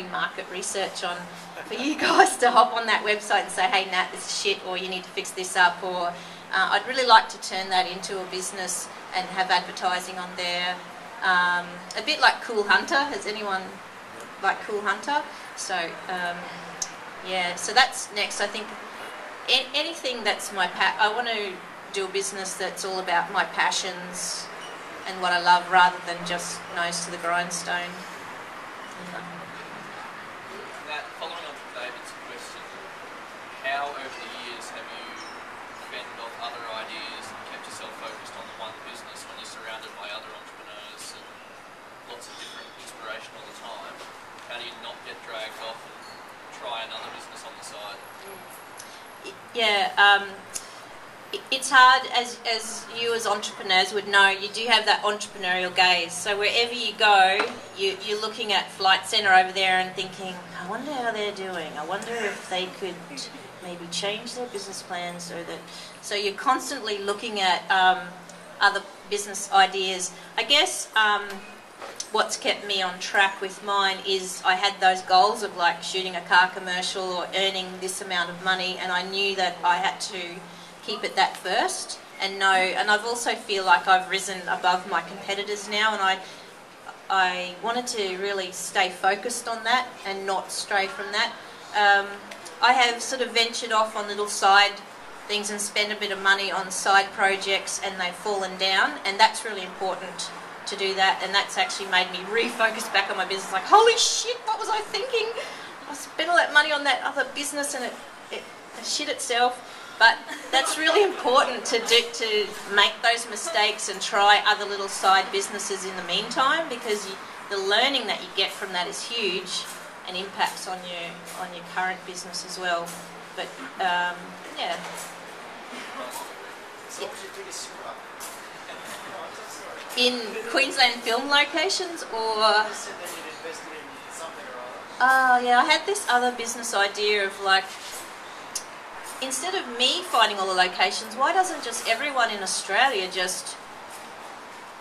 market research on for you guys to hop on that website and say, hey Nat, this is shit, or you need to fix this up, or I'd really like to turn that into a business and have advertising on there. A bit like Cool Hunter. Has anyone like Cool Hunter? So yeah, so that's next. I think anything that's I want to do a business that's all about my passions and what I love, rather than just nose to the grindstone. Nat, following on from David's question, how over the years have you fended off other ideas and kept yourself focused on the one business when you're surrounded by other entrepreneurs and lots of different inspiration all the time? How do you not get dragged off and try another business on the side? Yeah, it's hard, as you as entrepreneurs would know, you do have that entrepreneurial gaze. So wherever you go, you're looking at Flight Centre over there and thinking, I wonder how they're doing. I wonder if they could maybe change their business plans so you're constantly looking at other business ideas. I guess what's kept me on track with mine is I had those goals of like shooting a car commercial or earning this amount of money, and I knew that I had to keep it that first, and I've also feel like I've risen above my competitors now, and I wanted to really stay focused on that and not stray from that. I have sort of ventured off on little side things and spent a bit of money on side projects, and they've fallen down, and that's really important to do that, and that's actually made me refocus back on my business. Like, holy shit, what was I thinking? I spent all that money on that other business and it shit itself. But that's really important to make those mistakes and try other little side businesses in the meantime, because the learning that you get from that is huge and impacts on your current business as well. But yeah. In Queensland Film Locations, or yeah, I had this other business idea of like, instead of me finding all the locations, why doesn't just everyone in Australia just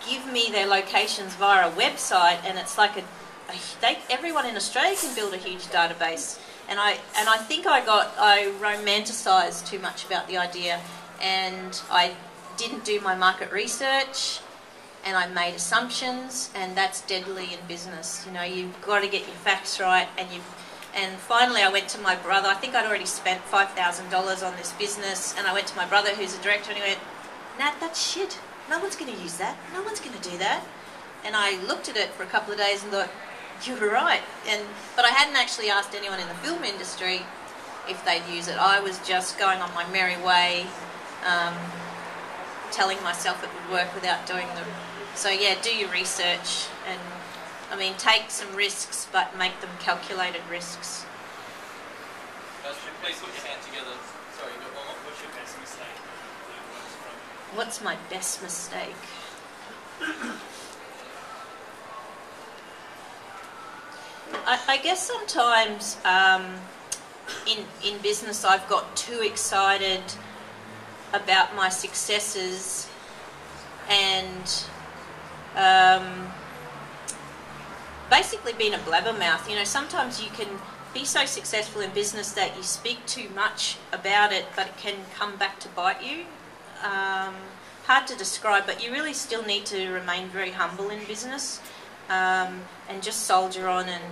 give me their locations via a website, and it's like everyone in Australia can build a huge database. And I think I romanticised too much about the idea, and I didn't do my market research, and I made assumptions, and that's deadly in business. You know, you've got to get your facts right, and finally I went to my brother. I think I'd already spent $5,000 on this business, and I went to my brother, who's a director, and he went, Nat, that's shit. No one's going to use that. No one's going to do that. And I looked at it for a couple of days and thought, you were right. But I hadn't actually asked anyone in the film industry if they'd use it. I was just going on my merry way, telling myself it would work without doing them. So yeah, do your research, and I mean, take some risks, but make them calculated risks. Guys, please put your hand together. Sorry, you got one more. What's your best mistake? What's my best mistake? I guess sometimes in business I've got too excited about my successes and basically being a blabbermouth. You know, sometimes you can be so successful in business that you speak too much about it, but it can come back to bite you. Hard to describe, but you really still need to remain very humble in business, and just soldier on and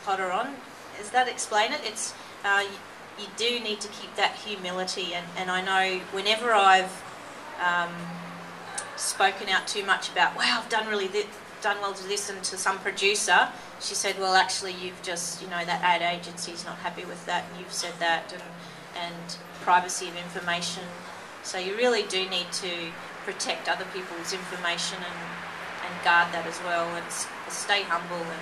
potter on. Does that explain it? It's you do need to keep that humility, and I know whenever I've spoken out too much about, wow, I've done well to this, and to some producer, she said, well, actually you've just, you know, that ad agency's not happy with that, and you've said that, and privacy of information. So you really do need to protect other people's information and guard that as well, and stay humble. And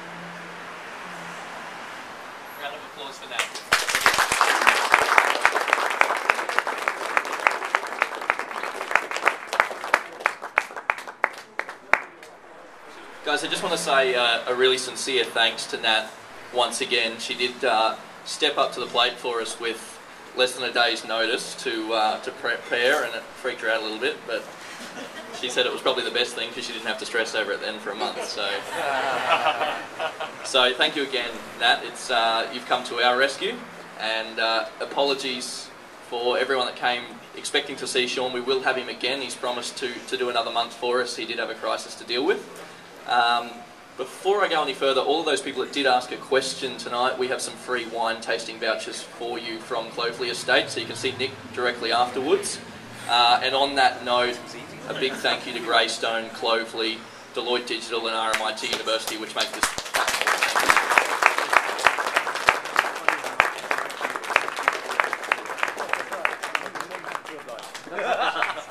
round of applause for that. Guys, I just want to say a really sincere thanks to Nat once again. She did step up to the plate for us with less than a day's notice to prepare, and it freaked her out a little bit, but She said it was probably the best thing because she didn't have to stress over it then for a month. So thank you again, Nat. It's you've come to our rescue, and apologies for everyone that came expecting to see Sean. We will have him again. He's promised to do another month for us. He did have a crisis to deal with. Before I go any further, all of those people that did ask a question tonight, we have some free wine tasting vouchers for you from Clovelly Estate, so you can see Nick directly afterwards. And on that note, a big thank you to Greystone, Clovelly, Deloitte Digital and RMIT University, which make this possible.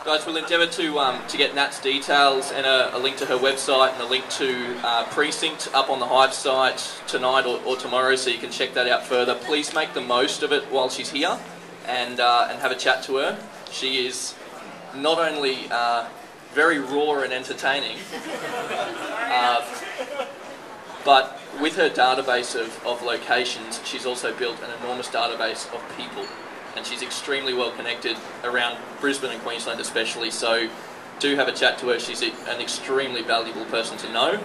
Guys, we'll endeavour to get Nat's details and a link to her website and a link to Precinct up on the Hive site tonight or tomorrow, so you can check that out further. Please make the most of it while she's here and have a chat to her. She is not only very raw and entertaining, but with her database of locations, she's also built an enormous database of people. And she's extremely well connected around Brisbane and Queensland especially, so do have a chat to her. She's an extremely valuable person to know,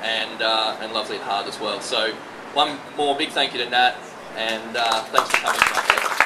and lovely at heart as well. So one more big thank you to Nat, and thanks for coming.